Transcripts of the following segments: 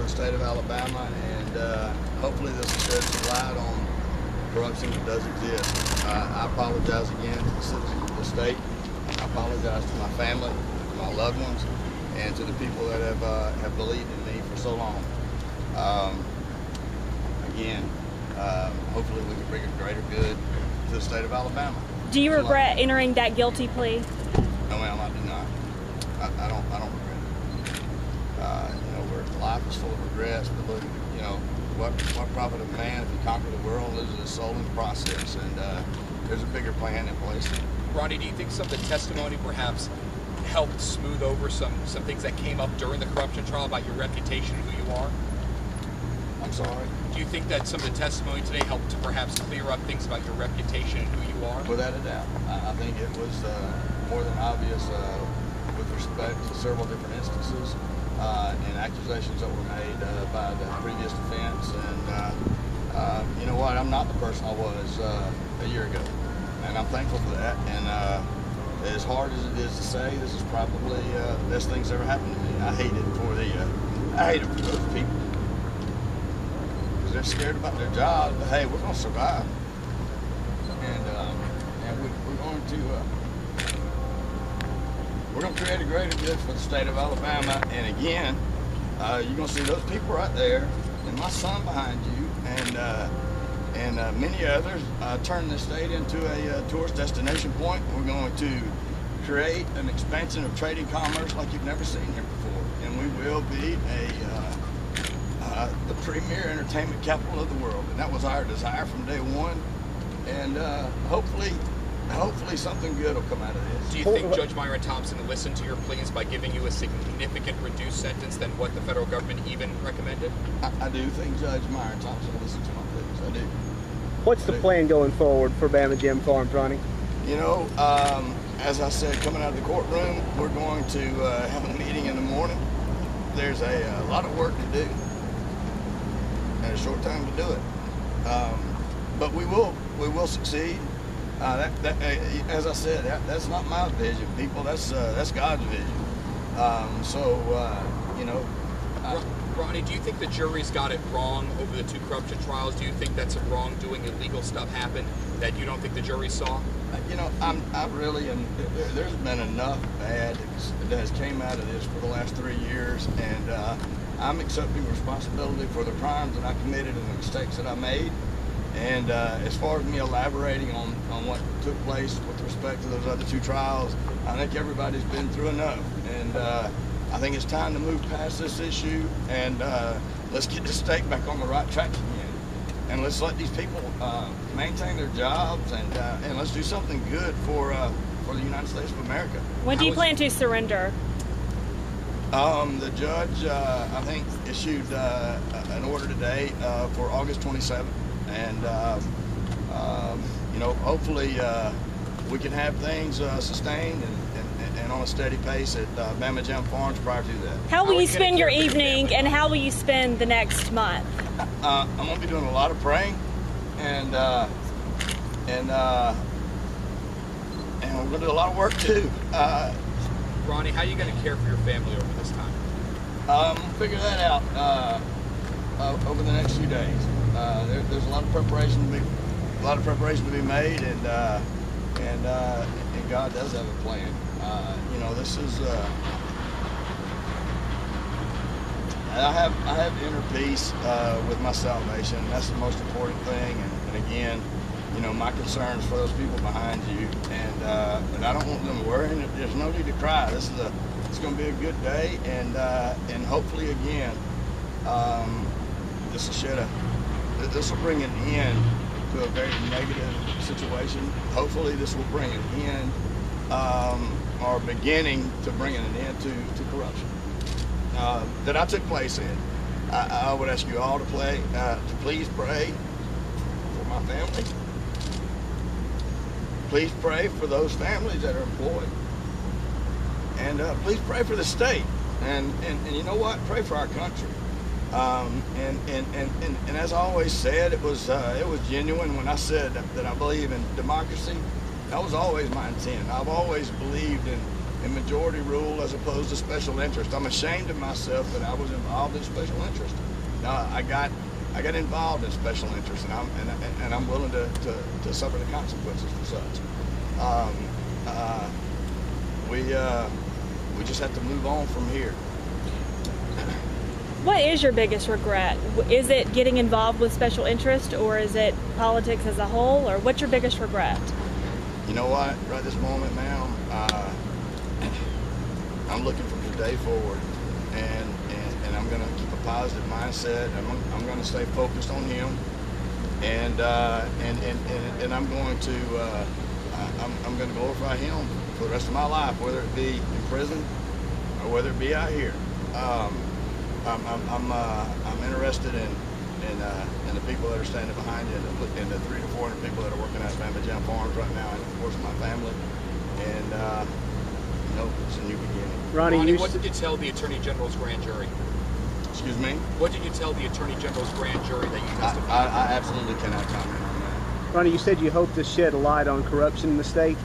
the state of Alabama, and hopefully this will shed some light on corruption that does exist. I apologize again to the citizens of the state. I apologize to my family, to my loved ones, and to the people that have believed in me for so long. Again, hopefully we can bring a greater good to the state of Alabama. Do you regret entering that guilty plea? No, ma'am, I do not. I don't regret it. Where life is full of regrets, but look, what profit of man if he conquer the world and loses his soul in the process? And there's a bigger plan in place. Ronnie, do you think some of the testimony perhaps helped smooth over some things that came up during the corruption trial about your reputation and who you are? I'm sorry? Do you think that some of the testimony today helped to perhaps clear up things about your reputation and who you are? Without a doubt. I think it was more than obvious with respect to several different instances and accusations that were made by the previous defense. And you know what? I'm not the person I was a year ago. And I'm thankful for that. And as hard as it is to say, this is probably the best thing that's ever happened to me. I hate it for those people. Because they're scared about their job, but hey, we're going to survive. And we're going to create a greater good for the state of Alabama. And again, you're going to see those people right there, and my son behind you, and many others turn this state into a tourist destination point. We're going to create an expansion of trading commerce like you've never seen here before, and we will be the premier entertainment capital of the world, and that was our desire from day one. And hopefully something good will come out of this. Do you think Judge Myron Thompson listened to your pleas by giving you a significant reduced sentence than what the federal government even recommended? I do think Judge Myron Thompson listened to my pleas. I do. What's the plan going forward for Bama Jim Farms, Ronnie? As I said, coming out of the courtroom, we're going to have a meeting in the morning. There's a lot of work to do and a short time to do it. But we will succeed. As I said, that's not my vision, people. That's God's vision. Ronnie, do you think the jury's got it wrong over the two corruption trials? Do you think that some wrongdoing, illegal stuff happened that you don't think the jury saw? There's been enough bad that has came out of this for the last 3 years, and I'm accepting responsibility for the crimes that I committed and the mistakes that I made. And as far as me elaborating on what took place with respect to those other two trials, I think everybody's been through enough. And I think it's time to move past this issue and let's get the state back on the right track again. And let's let these people maintain their jobs, and let's do something good for the United States of America. When do you plan to surrender? The judge, I think, issued an order today for August 27th. And hopefully we can have things sustained and on a steady pace at Bama Jam Farms prior to that. How will you spend your evening, and how will you spend the next month? I'm going to be doing a lot of praying, and we're going to do a lot of work too. Ronnie, how are you going to care for your family over this time? We'll figure that out over the next few days. There's a lot of preparation to be made, and God does have a plan. This is I have inner peace with my salvation. That's the most important thing. And again, my concerns for those people behind you, and but I don't want them to worry. There's no need to cry. It's going to be a good day, and hopefully again, this will bring an end to a very negative situation. Hopefully this will bring an end, or beginning to bringing an end to corruption that I took place in. I would ask you all to please pray for my family. Please pray for those families that are employed. And please pray for the state. And you know what? Pray for our country. And as I always said, it was genuine when I said that I believe in democracy. That was always my intent. I've always believed in majority rule as opposed to special interest. I'm ashamed of myself that I was involved in special interest. Now I got involved in special interest, and I'm willing to suffer the consequences for such. We just have to move on from here. What is your biggest regret? Is it getting involved with special interest, or is it politics as a whole, or what's your biggest regret? You know what? Right this moment now, I'm looking from today forward, and I'm going to keep a positive mindset. I'm going to stay focused on him, and I'm going to I'm going to glorify him for the rest of my life, whether it be in prison or whether it be out here. I'm interested in the people that are standing behind you, and the 300 to 400 people that are working at Bama Jam Farms right now, and of course my family. And you know, it's a new beginning. Ronnie, what did you tell the Attorney General's grand jury? Excuse me? What did you tell the Attorney General's grand jury that you testified? I absolutely cannot comment on that. Ronnie, you said you hope to shed a light on corruption in the state.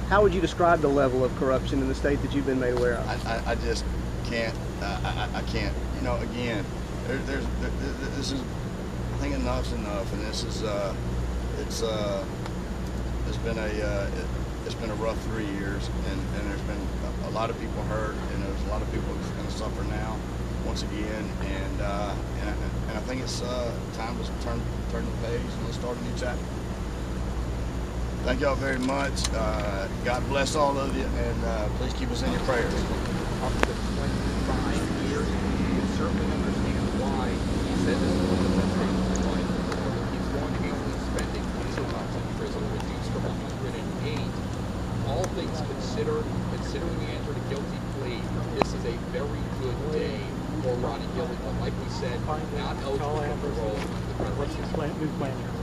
How would you describe the level of corruption in the state that you've been made aware of? I just can't. I can't. You know, again, this is. I think enough's enough, and this is. It's been a rough 3 years, and there's been a lot of people hurt, and there's a lot of people that's going to suffer now, once again, and I think it's time to turn the page and let's start a new chapter. Thank y'all very much. God bless all of you, and please keep us in your prayers. After 25 years, you can certainly understand why he said this is one of the best days of his life. He's going to be spending his months in prison, reduced from 108. All things considering he entered a guilty plea, this is a very good day for Ronnie Gilley. But like we said, not eligible for parole. What's his plan, new plan here?